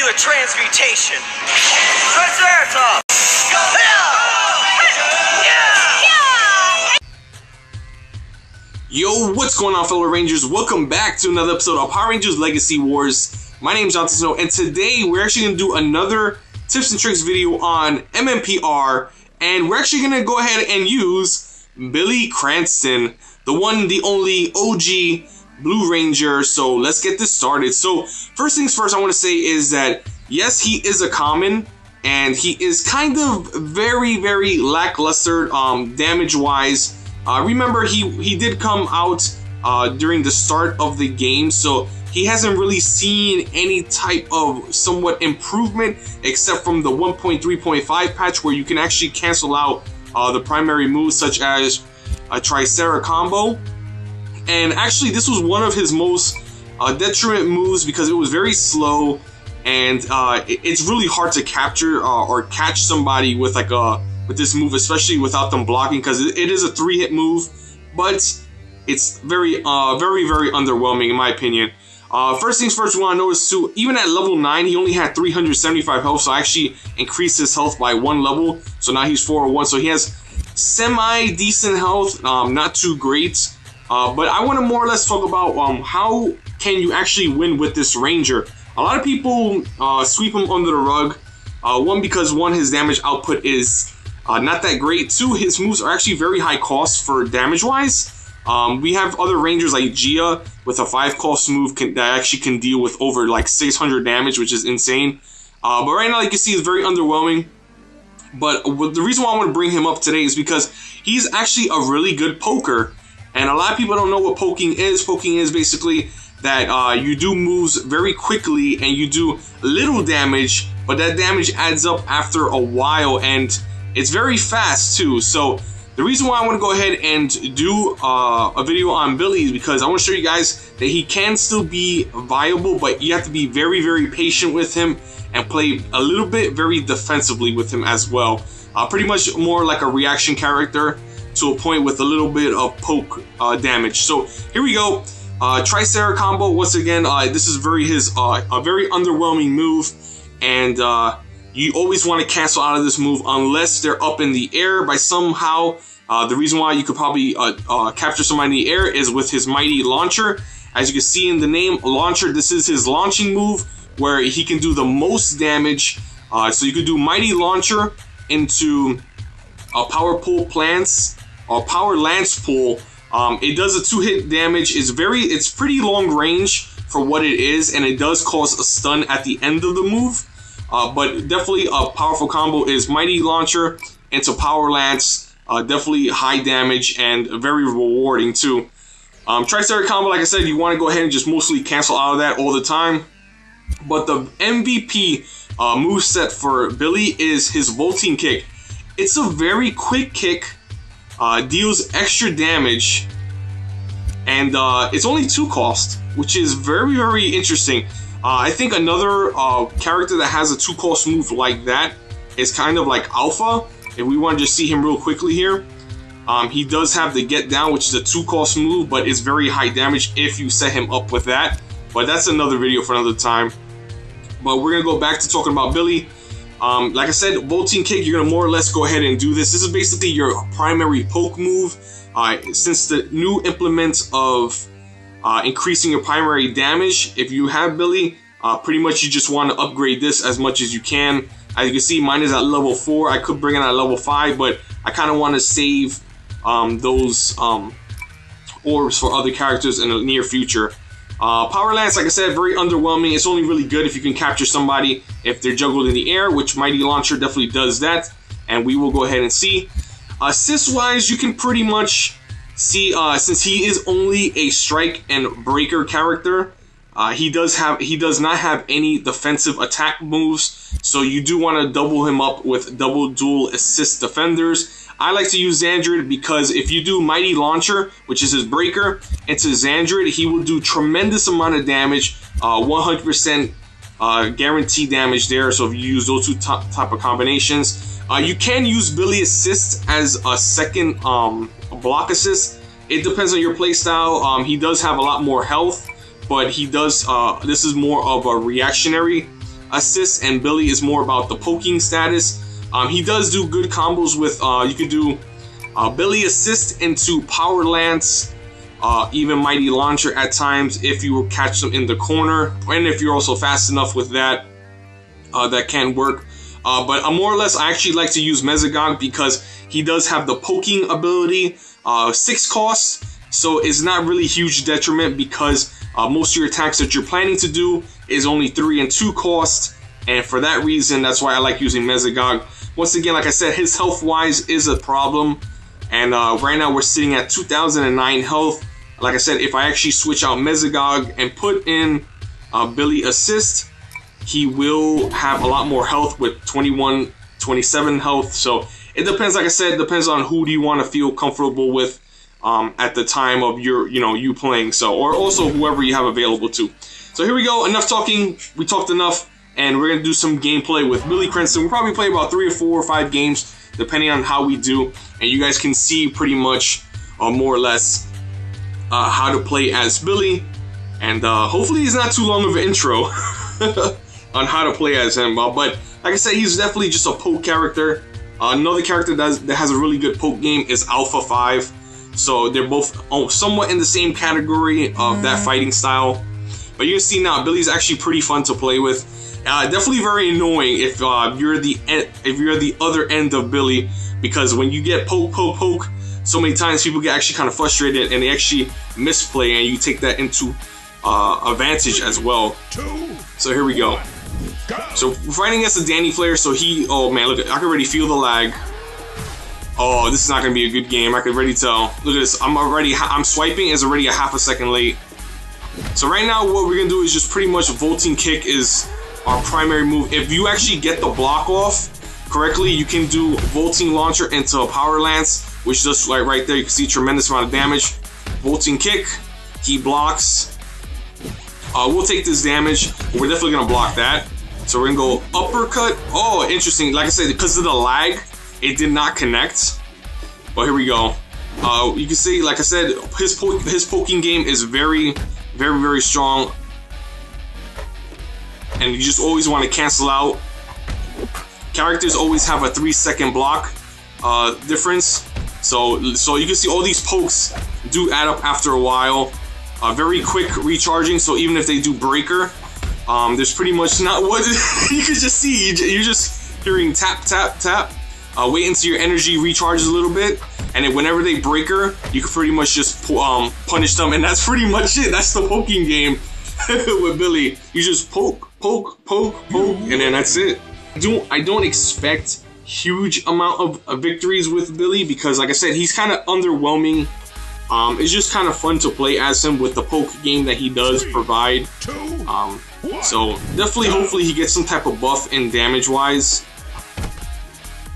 the transmutation. Triceratops. Yo, what's going on, fellow Rangers? Welcome back to another episode of Power Rangers Legacy Wars. My name is Untitled, and today we're actually going to do another tips and tricks video on MMPR, and we're actually going to go ahead and use Billy Cranston, the one, the only OG Blue Ranger. So let's get this started. So first things first, I want to say is that yes, he is a common, and he is kind of very lackluster damage wise. Remember, he did come out during the start of the game, so he hasn't really seen any type of somewhat improvement except from the 1.3.5 patch, where you can actually cancel out the primary moves such as a Tricera Combo. And actually, this was one of his most detriment moves because it was very slow, and it's really hard to capture or catch somebody with like with this move, especially without them blocking, because it is a 3-hit move, but it's very underwhelming in my opinion. First things first, we want to notice too, even at level 9, he only had 375 health, so I actually increased his health by 1 level, so now he's 401, so he has semi-decent health, not too great, but I want to more or less talk about how can you actually win with this Ranger. A lot of people sweep him under the rug, one, because his damage output is not that great. 2, his moves are actually very high cost for damage wise. We have other Rangers like Gia with a 5 cost move that actually can deal with over like 600 damage, which is insane. But right now, like you see, it's very underwhelming. But the reason why I want to bring him up today is because he's actually a really good poker. And a lot of people don't know what poking is. Poking is basically that you do moves very quickly and you do little damage, but that damage adds up after a while, and it's very fast too. So the reason why I want to go ahead and do a video on Billy is because I want to show you guys that he can still be viable, but you have to be very patient with him and play a little bit very defensively with him as well. Pretty much more like a reaction character to a point with a little bit of poke damage. So here we go. Tricera Combo, once again, this is a very underwhelming move, and you always want to cancel out of this move unless they're up in the air by somehow. The reason why you could probably capture somebody in the air is with his Mighty Launcher. As you can see in the name, Launcher, this is his launching move where he can do the most damage. So you could do Mighty Launcher into Power Pull Plants or Power Lance Pull. It does a 2-hit damage. It's pretty long range for what it is, and it does cause a stun at the end of the move. But definitely a powerful combo is Mighty Launcher into Power Lance. Definitely high damage and very rewarding too. Tricera Combo, like I said, you want to go ahead and just mostly cancel out of that all the time. But the MVP moveset for Billy is his Vaulting Kick. It's a very quick kick, deals extra damage, and it's only 2 cost, which is very interesting. I think another character that has a 2 cost move like that is kind of like Alpha. If we want to just see him real quickly here, he does have the Get Down, which is a 2 cost move, but it's very high damage if you set him up with that. But that's another video for another time. But we're gonna go back to talking about Billy. Like I said, Vaulting Kick, you're gonna more or less go ahead and do this. This is basically your primary poke move. Since the new implement of increasing your primary damage, if you have Billy, pretty much you just want to upgrade this as much as you can. As you can see, mine is at level 4. I could bring it at level 5, but I kind of want to save those orbs for other characters in the near future. Power Lance, like I said, very underwhelming. It's only really good if you can capture somebody if they're juggled in the air, which Mighty Launcher definitely does that, and we will go ahead and see. Assist wise, you can pretty much see, since he is only a strike and breaker character, he does not have any defensive attack moves, so you do want to double him up with double dual assist defenders. I like to use Xandrid because if you do Mighty Launcher, which is his breaker, into Xandrid, he will do tremendous amount of damage, 100% guaranteed damage there. So if you use those 2 type of combinations, you can use Billy Assist as a second block assist. It depends on your playstyle. He does have a lot more health, but he does, this is more of a reactionary assist, and Billy is more about the poking status. He does do good combos with, you could do Billy assist into Power Lance, even Mighty Launcher at times if you will catch them in the corner, and if you're also fast enough with that, that can work. But more or less, I actually like to use Mesogog because he does have the poking ability, 6 costs, so it's not really huge detriment because most of your attacks that you're planning to do is only 3 and 2 cost, and for that reason, that's why I like using Mesogog. Once again, like I said, his health-wise is a problem, and right now we're sitting at 2,009 health. Like I said, if I actually switch out Mesogog and put in Billy Assist, he will have a lot more health with 21, 27 health. So it depends, like I said, it depends on who do you want to feel comfortable with at the time of your, you playing. So, or also whoever you have available to. So here we go. Enough talking. We talked enough, and we're gonna do some gameplay with Billy Cranston. We'll probably play about 3 or 4 or 5 games, depending on how we do, and you guys can see pretty much, more or less, how to play as Billy. And hopefully, it's not too long of an intro on how to play as him. But like I said, he's definitely just a poke character. Another character that has a really good poke game is Alpha 5. So they're both somewhat in the same category of that fighting style. But you can see now, Billy's actually pretty fun to play with. Definitely very annoying if you're the other end of Billy, because when you get poke, so many times people get actually kind of frustrated and they actually misplay, and you take that into advantage as well. So here we go. So we're fighting against a Danny player, so oh man, look, I can already feel the lag. Oh, this is not gonna be a good game. I can already tell. Look at this. I'm swiping is already a half a second late. So right now, what we're gonna do is just pretty much Vaulting Kick is our primary move. If you actually get the block off correctly, you can do Vaulting Launcher into a Power Lance, which does, like right there, you can see tremendous amount of damage. Vaulting Kick, he blocks. We'll take this damage. We're definitely gonna block that. So we're gonna go Uppercut. Oh, interesting. Like I said, because of the lag, it did not connect. But here we go. You can see, like I said, his poking game is very, very, very strong. And you just always want to cancel out. Characters always have a 3-second block difference. So you can see all these pokes do add up after a while. Very quick recharging, so even if they do breaker, there's pretty much not what you can just see. You're just hearing tap, tap, tap. Wait until your energy recharges a little bit, and then whenever they breaker, you can pretty much just punish them, and that's pretty much it. That's the poking game with Billy. You just poke, and then that's it. I don't expect huge amount of victories with Billy because, like I said, he's kind of underwhelming. It's just kind of fun to play as him with the poke game that he does provide. So definitely, hopefully, he gets some type of buff in damage-wise,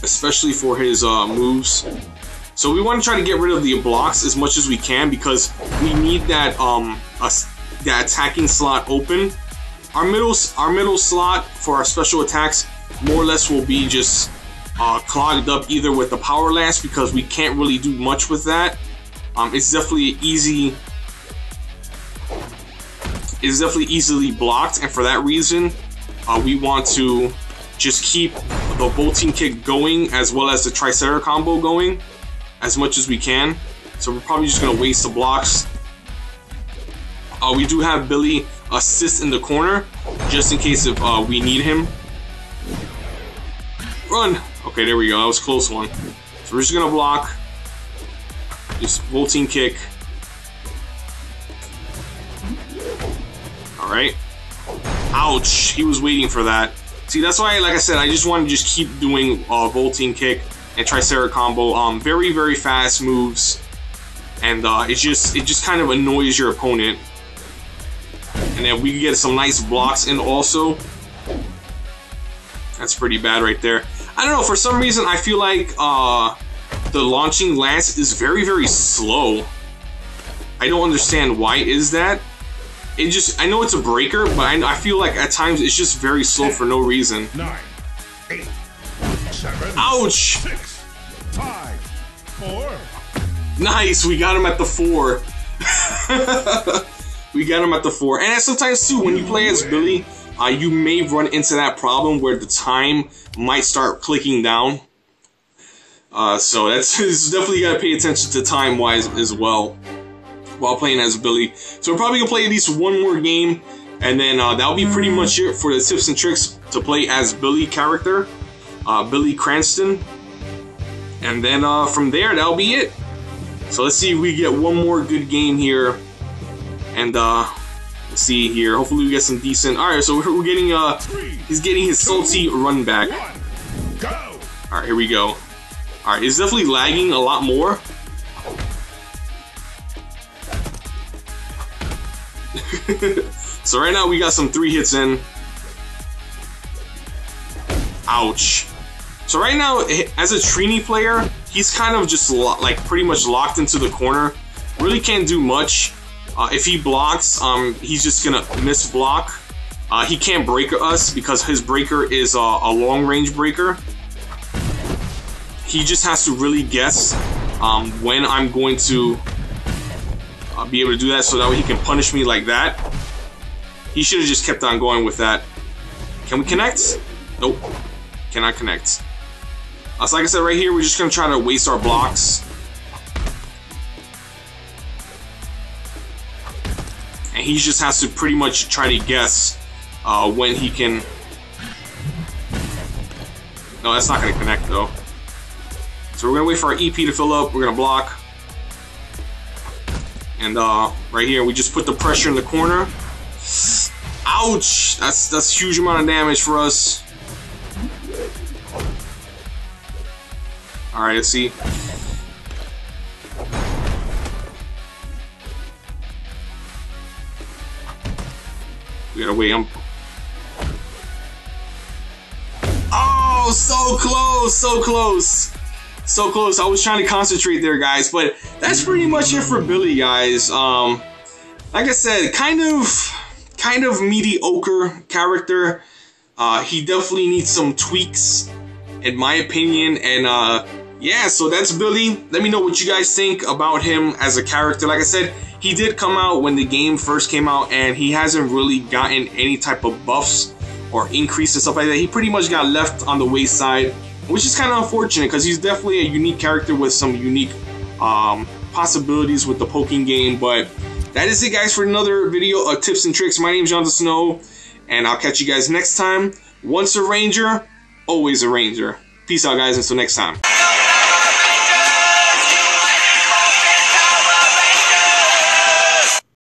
especially for his moves. So we want to try to get rid of the blocks as much as we can because we need that that attacking slot open. Our middle slot for our special attacks more or less will be just clogged up either with the Power Lance because we can't really do much with that. It's definitely easily blocked, and for that reason, we want to just keep the Vaulting Kick going as well as the Tricera Combo going as much as we can. So we're probably just going to waste the blocks. We do have Billy assist in the corner just in case if we need him. Run! Okay, there we go. That was a close one. So we're just going to block. Just Vaulting Kick. Alright. Ouch! He was waiting for that. See, that's why, like I said, I just want to just keep doing Vaulting Kick and Tricera Combo. Very, very fast moves. And it just kind of annoys your opponent. And then we can get some nice blocks in also. That's pretty bad right there. I don't know, for some reason I feel like the launching lance is very, very slow. I don't understand why is that. I know it's a breaker, but I feel like at times it's just very slow for no reason. 9, 8, 7, ouch! 6, 5, 4. Nice, we got him at the 4. We got him at the 4. And sometimes too, when you play as Billy, you may run into that problem where the time might start clicking down. So that's definitely got to pay attention to time-wise as well while playing as Billy. So we're probably going to play at least one more game, and then that'll be pretty much it for the tips and tricks to play as Billy character, Billy Cranston. And then from there, that'll be it. So let's see if we get one more good game here. And let's see here. Hopefully we get some decent... Alright, so we're getting... he's getting his salty run back. Alright, here we go. Alright, it's definitely lagging a lot more. So right now we got some 3 hits in. Ouch. So right now, as a Trini player, he's kind of just like pretty much locked into the corner. Really can't do much. If he blocks, he's just gonna miss block. He can't break us because his breaker is a long range breaker. He just has to really guess when I'm going to be able to do that, so that way he can punish me like that. He should have just kept on going with that. Can we connect? Nope. Cannot connect. So like I said, right here, we're just going to try to waste our blocks. And he just has to pretty much try to guess when he can... No, that's not going to connect, though. So we're going to wait for our EP to fill up. We're going to block. And right here, we just put the pressure in the corner. Ouch! That's a huge amount of damage for us. Alright, let's see. We gotta wait. Oh, so close! So close! So close. I was trying to concentrate there, guys, but that's pretty much it for Billy, guys. Like I said, kind of mediocre character. He definitely needs some tweaks, in my opinion. And yeah, so that's Billy. Let me know what you guys think about him as a character. Like I said, he did come out when the game first came out, and he hasn't really gotten any type of buffs or increase and stuff like that. He pretty much got left on the wayside, which is kind of unfortunate because he's definitely a unique character with some unique possibilities with the poking game. But that is it, guys, for another video of tips and tricks. My name is Jonathan Snow, and I'll catch you guys next time. Once a Ranger, always a Ranger. Peace out, guys. Until next time.